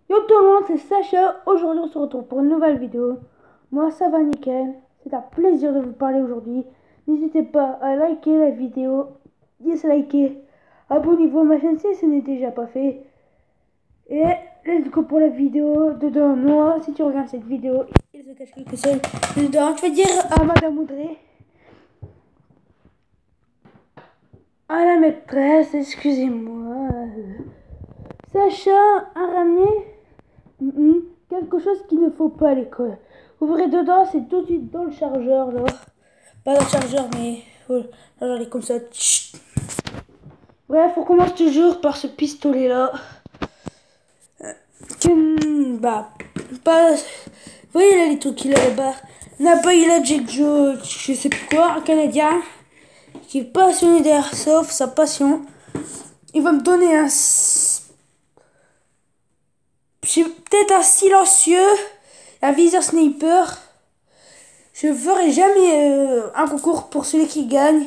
Yo tout le monde, c'est Sacha. Aujourd'hui on se retrouve pour une nouvelle vidéo. Moi ça va nickel. C'est un plaisir de vous parler aujourd'hui. N'hésitez pas à liker la vidéo, disliker, abonnez-vous à ma chaîne si ce n'est déjà pas fait. Et let's go pour la vidéo. Dedans moi, si tu regardes cette vidéo, il se cache quelque chose. Dedans, je vais dire à Madame Audrey, à la maîtresse, excusez-moi, Sacha a ramené quelque chose qu'il ne faut pas à l'école. Ouvrez dedans, c'est tout de suite dans le chargeur là. Pas dans le chargeur, mais le chargeur est comme ça. Chut. Bref, on commence toujours par ce pistolet là. Pas. Vous voyez là les trucs qu'il a là-bas. N'a pas eu là Jake Joe, je sais plus quoi, un Canadien qui est passionné d'airsoft, sa passion. Il va me donner un. Peut-être un silencieux, un viseur sniper. Je ferai jamais un concours pour celui qui gagne.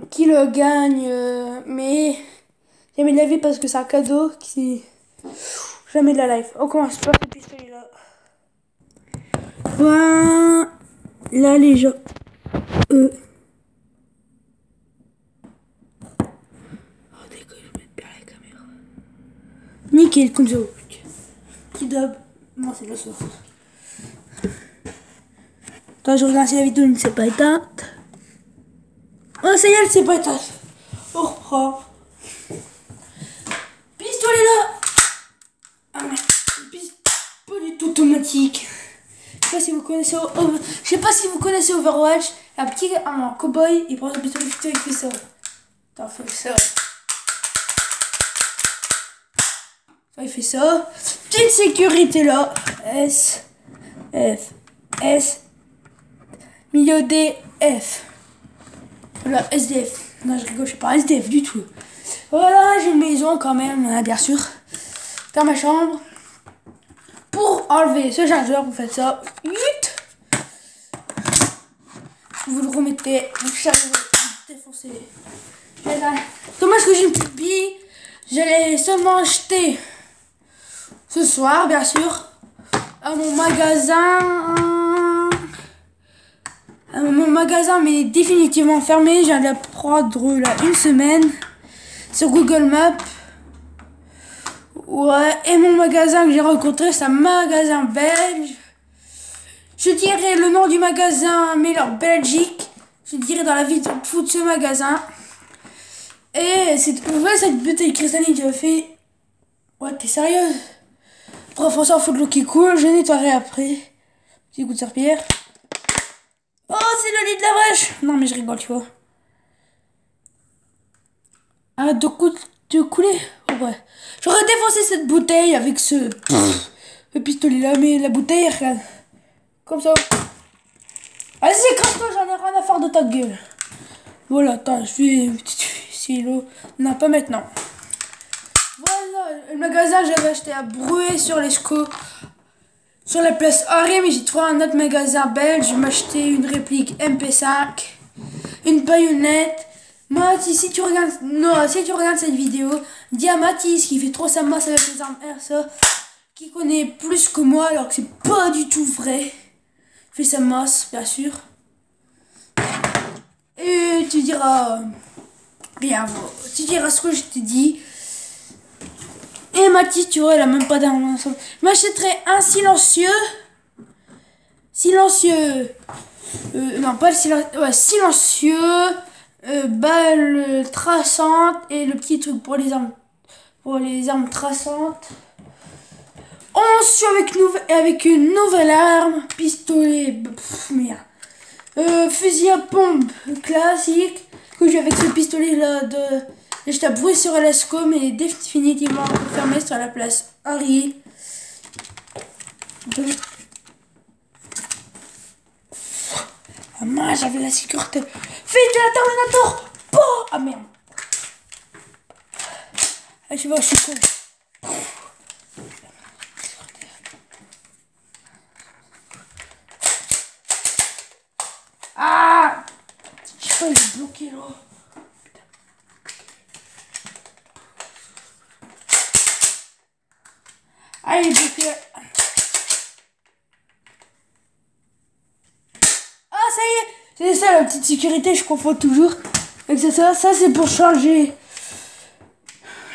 Qui le gagne, mais jamais de la vie parce que c'est un cadeau qui. Jamais de la life. On commence par ce pistolet là. Voilà les gens. Oh, d'accord, je vais mettre bien la caméra. Nickel, comme ça. Qui dub. Moi, c'est le soir. Attends, je regarde si la vidéo ne s'est pas éteinte. Oh, ça y est, elle s'est pas éteinte. On reprend. Pistolet là. Ah merde. Pas du tout automatique. Je sais pas si vous connaissez. Je sais pas si vous connaissez Overwatch. Un petit cowboy, il prend son pistolet, il fait ça. Attends, il fait ça. Il fait ça. Petite sécurité là. S. F. S. Milieu D. F. Voilà, SDF. Non, je rigole, je suis pas SDF du tout. Voilà, j'ai une maison quand même, bien sûr. Dans ma chambre. Pour enlever ce chargeur, vous faites ça. Vous le remettez, vous chargez, vous défoncez. Dommage que j'ai une petite bille. Je l'ai seulement acheté ce soir, bien sûr, à mon magasin. Mon magasin mais définitivement fermé. Je viens de la prendre là une semaine sur Google Maps. Ouais, et mon magasin que j'ai rencontré, c'est un magasin belge. Je dirais le nom du magasin Miller Belgique. Je dirais dans la vidéo de ce magasin. Et c'est cette bouteille cristalline qui a fait. Ouais, t'es sérieuse? Bref, on s'en fout de l'eau qui coule. Je nettoierai après. Petit coup de serpillière. Oh, c'est le lit de la vache. Non, mais je rigole, tu vois. Arrête de couler. Oh, ouais. J'aurais défoncé cette bouteille avec ce pistolet là, mais la bouteille, regarde. Comme ça. Vas-y, écrase-toi, j'en ai rien à faire de ta gueule. Voilà, attends, je vais. Silo. Non, pas maintenant. Voilà, le magasin, j'avais acheté à Bruay sur l'Escaut. Sur la place Harry, mais j'ai trouvé un autre magasin belge. Je vais m'acheter une réplique MP5, une baïonnette. Mathis, si tu regardes cette vidéo, dis à Mathis qui fait trop sa masse avec les armes airsoft, qui connaît plus que moi alors que c'est pas du tout vrai. Il fait sa masse, bien sûr. Et tu diras rien, tu diras ce que je t'ai dit. Et Mathis, tu vois, elle a même pas d'arme. Je m'achèterai un silencieux. Non, pas le silencieux. Ouais, silencieux. Balle traçante. Et le petit truc pour les armes. Pour les armes traçantes. Ensuite, avec une nouvelle arme. Pistolet. Merde. Fusil à pompe classique. Que j'ai avec ce pistolet là de. J'étais à Bruy sur l'Escaut, mais définitivement fermé sur la place Harry. Ah mince, j'avais la sécurité. Vite, la Terminator. Oh, ah merde. Ah, je vois, je suis con. Ah, je sais pas, il est bloqué là. Allez, donc... Ah, ça y est! C'est ça la petite sécurité, je confonds toujours. Et ça c'est pour changer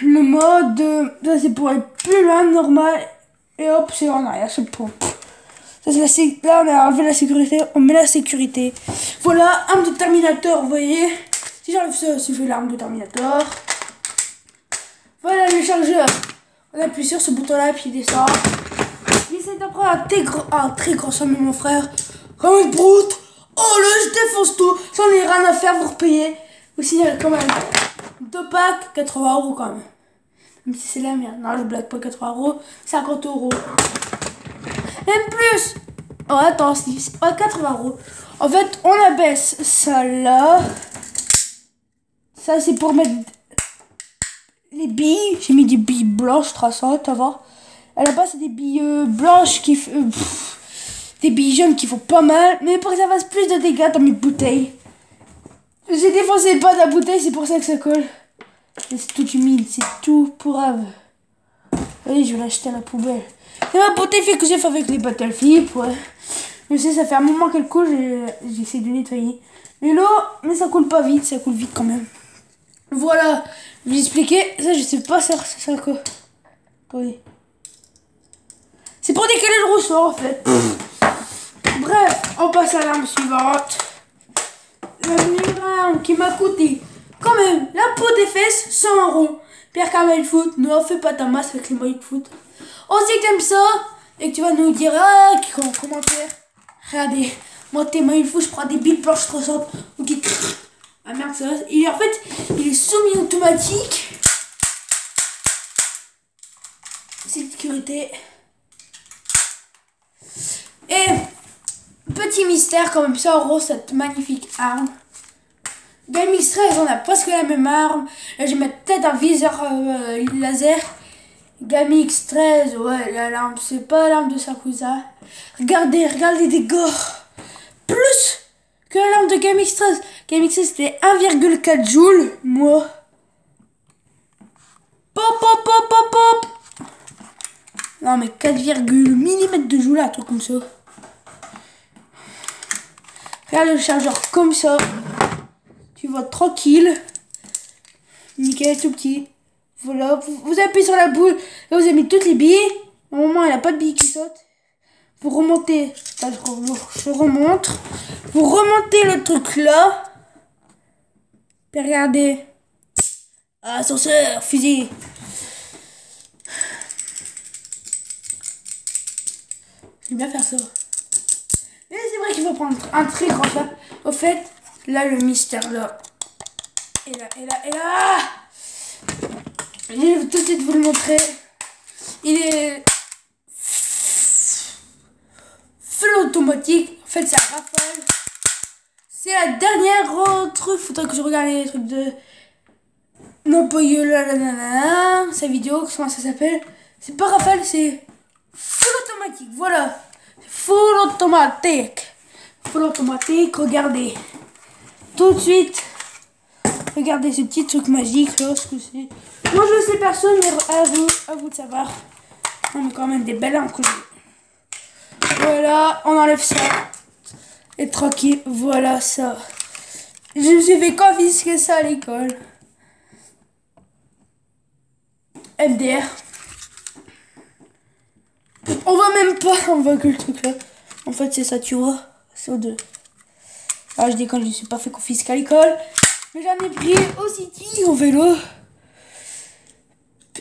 le mode. Ça c'est pour être plus loin, normal. Et hop, c'est en arrière, c'est pour... Ça, c'est là, on a enlevé la sécurité, on met la sécurité. Voilà, arme de Terminator, vous voyez. Si j'enlève ça, ça fait l'arme de Terminator. Voilà le chargeur. On appuie sur ce bouton-là, puis il descend. J'essaie d'en prendre un très grand somme, mon frère. Comme une broute. Oh là, je défonce tout. J'en ai rien à faire, vous repayez. Aussi, il y a quand même 2 packs, 80 € quand même. Même si c'est la merde. Non, je blague pas, 80 €, 50 €. Même plus. Oh, attends, c'est pas 80 €. En fait, on abaisse ça là. Ça, c'est pour mettre les billes. J'ai mis des billes blanches traçantes, ça va. À la base, c'est des billes blanches qui... des billes jaunes qui font pas mal. Mais pour que ça fasse plus de dégâts dans mes bouteilles. J'ai défoncé le bas de la bouteille, c'est pour ça que ça colle. C'est tout humide, c'est tout pourrave. Oui, je vais l'acheter à la poubelle. Et ma bouteille fait que j'ai fait avec les Battlefield, ouais. Je sais, ça fait un moment qu'elle coule, j'essaie de nettoyer. Mais l'eau, mais ça coule pas vite, ça coule vite quand même. Voilà, je vais expliquer. Ça, je sais pas, ça quoi. Attendez. C'est pour décaler le ressort en fait. Bref, on passe à l'arme suivante. La première arme qui m'a coûté quand même la peau des fesses, 100 €. Pierre Carmel Foot, ne fais pas ta masse avec les maillots de foot. On sait que t'aimes ça et que tu vas nous dire comment faire. Regardez, moi tes maillots de foot, je prends des billes blanches trop simples. Ok. Ah merde, ça. En fait, il est semi-automatique. Sécurité. Et petit mystère quand même ça, en gros, cette magnifique arme. Game X13, on a presque la même arme. Là, je vais mettre peut-être un viseur laser. Game X13, ouais, l'arme, c'est pas l'arme de Sakusa. Regardez les dégâts. Plus que la lampe de Game X13. Game X13, c'était 1,4 joules. Moi. Pop, pop, pop, pop, pop. Non, mais 4, mm de joules, un truc comme ça. Regarde le chargeur comme ça. Tu vas tranquille. Nickel, tout petit. Voilà, vous appuyez sur la boule. Là, vous avez mis toutes les billes. Normalement, il n'y a pas de billes qui sautent. Vous remontez. Là, je remonte. Vous remontez le truc là. Puis regardez. Ascenseur, fusil. J'aime bien faire ça. Mais c'est vrai qu'il faut prendre un très grand pas. Au fait, là, le mystère là. Et là. Je vais tout de suite vous le montrer. Il est full automatique. En fait, c'est un Rafale. C'est la dernière truc. Faudrait que je regarde les trucs de Napoléon. Sa vidéo, comment ça s'appelle? C'est pas Rafale, c'est full automatique. Voilà. Full automatique. Full automatique. Regardez. Tout de suite. Regardez ce petit truc magique là, ce que c'est. Moi je sais personne, mais à vous de savoir. On a quand même des belles armes que j'ai. Voilà, on enlève ça. Et tranquille, voilà ça. Je me suis fait confisquer ça à l'école. MDR. On voit même pas, on voit que le truc là. En fait c'est ça, tu vois. C'est au2. Ah je déconne, je me suis pas fait confisquer à l'école. Mais j'en ai pris au City, au vélo.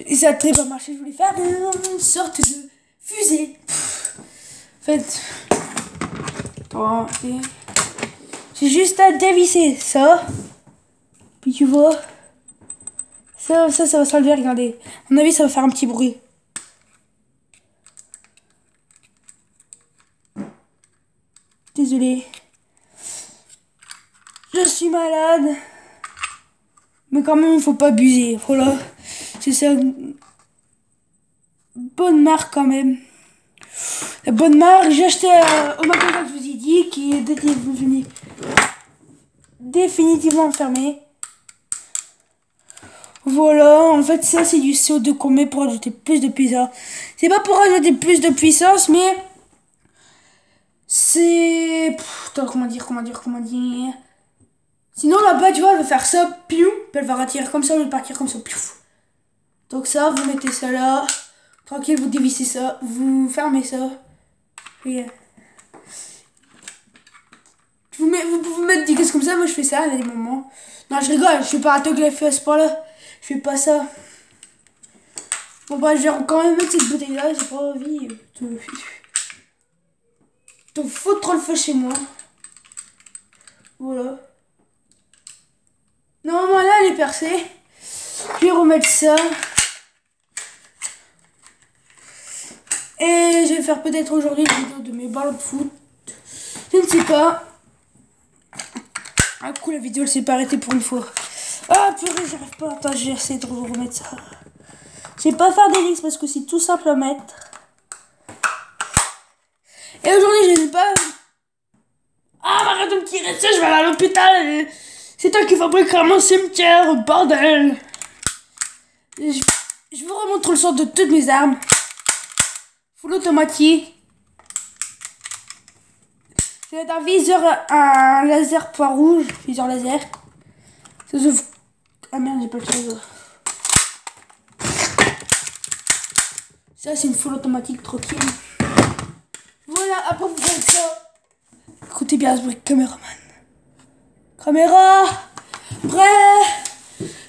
Et ça a très bien marché. Je voulais faire une sorte de fusée. En fait, attends, j'ai juste à dévisser ça. Puis tu vois, ça va s'enlever, regardez. À mon avis, ça va faire un petit bruit. Désolé. Je suis malade. Mais quand même, il faut pas abuser. Voilà. C'est ça. Bonne marque quand même. La bonne marque. J'ai acheté au magasin que je vous ai dit, qui est définitivement fermé. Voilà, en fait ça c'est du CO2 qu'on met pour ajouter plus de puissance. C'est pas pour ajouter plus de puissance, mais c'est... Attends, comment dire. Sinon là-bas, tu vois, elle va faire ça, piou, puis elle va retirer comme ça, elle va partir comme ça, piou. Donc ça, vous mettez ça là, tranquille, vous dévissez ça, vous fermez ça. Et vous pouvez mettre des cases comme ça, moi je fais ça à des moments. Non, je rigole, je fais pas un truc que fait à ce point-là. Je fais pas ça. Bon bah, je vais quand même mettre cette bouteille-là, j'ai pas envie de foutre le feu chez moi. Voilà. Normalement là, elle est percée. Je vais remettre ça. Et je vais faire peut-être aujourd'hui une vidéo de mes ballons de foot. Je ne sais pas. Ah coup la vidéo elle s'est pas arrêtée pour une fois. Ah purée, j'arrive pas. Attends, j'ai essayé de vous remettre ça. Je vais pas faire des risques parce que c'est tout simple à mettre. Et aujourd'hui je n'ai pas... Ah, arrête de me tirer dessus, je vais aller à l'hôpital. C'est toi qui fabriqueras mon cimetière, bordel. Je vous remontre le sort de toutes mes armes. Full automatique. J'ai un viseur, un laser point rouge, viseur laser. Ça s'ouvre. Ah merde, j'ai pas le chose. Ça, c'est une full automatique tranquille. Voilà, après vous faites ça. Écoutez bien ce bruit, caméraman. Caméra, prêt,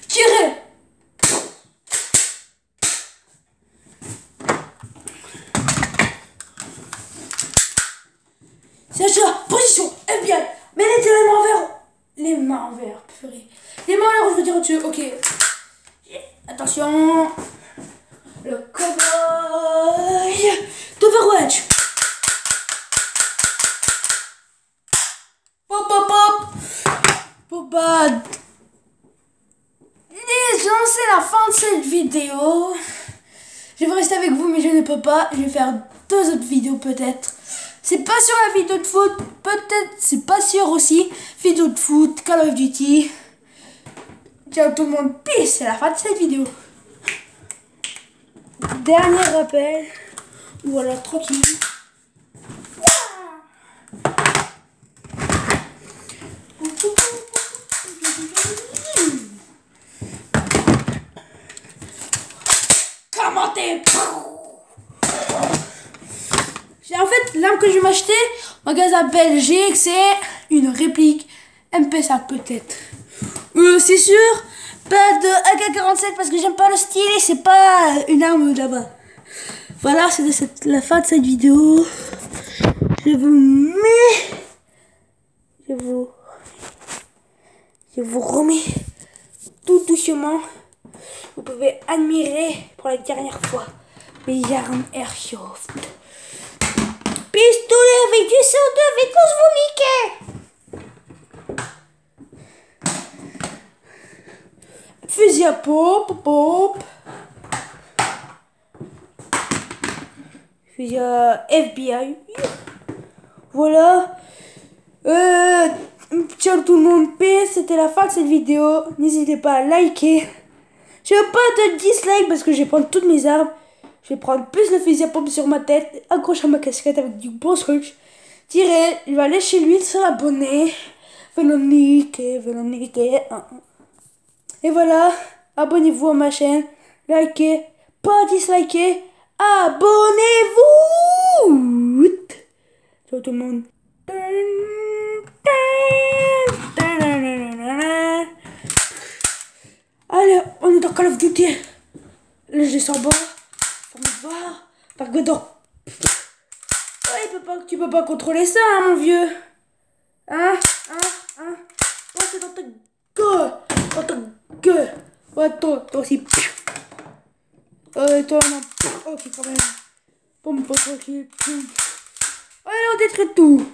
tirez. C'est ça, position, FBI. Mais les mains envers. Les mains envers, purée. Les mains en l'air, je veux dire au-dessus, ok. Attention. Le cowboy d'Overwatch. Pop, pop, pop. Bon bah... c'est la fin de cette vidéo. Je vais rester avec vous, mais je ne peux pas. Je vais faire 2 autres vidéos peut-être. C'est pas sur la vidéo de foot, peut-être, c'est pas sûr aussi. Vidéo de foot, Call of Duty. Ciao tout le monde, peace, c'est la fin de cette vidéo. Dernier rappel. Voilà, tranquille. Commentez. En fait, l'arme que je vais m'acheter, magasin Belgique, c'est une réplique MP5 peut-être. C'est sûr, pas de AK-47 parce que j'aime pas le style et c'est pas une arme là-bas. Voilà, c'est la fin de cette vidéo. Je vous mets... Je vous remets tout doucement. Vous pouvez admirer pour la dernière fois mes armes Airsoft. Pistolet avec du CO2 avec vous niquer. Fusil à pompe, Fusil à FBI. Voilà. Ciao tout le monde, paix. C'était la fin de cette vidéo. N'hésitez pas à liker. Je veux pas de dislike parce que je vais prendre toutes mes armes. Je vais prendre plus le fusil à pompe sur ma tête, accrocher à ma casquette avec du bon scotch. Tirer, je vais aller chez lui, se l'abonner. Véronique. Et voilà, abonnez-vous à ma chaîne, likez, pas dislikez, abonnez-vous. Ciao tout le monde. Allez, on est dans Call of Duty. Là, je descends bas. Faut me voir. Par Godor. Ouais, tu peux pas contrôler ça, hein, mon vieux. Hein. Ouais, c'est dans ta gueule. Dans ta gueule. Ouais, toi aussi. Toi, non. Ok, quand même. Bon, pas tranquille. Allez, on détruit tout.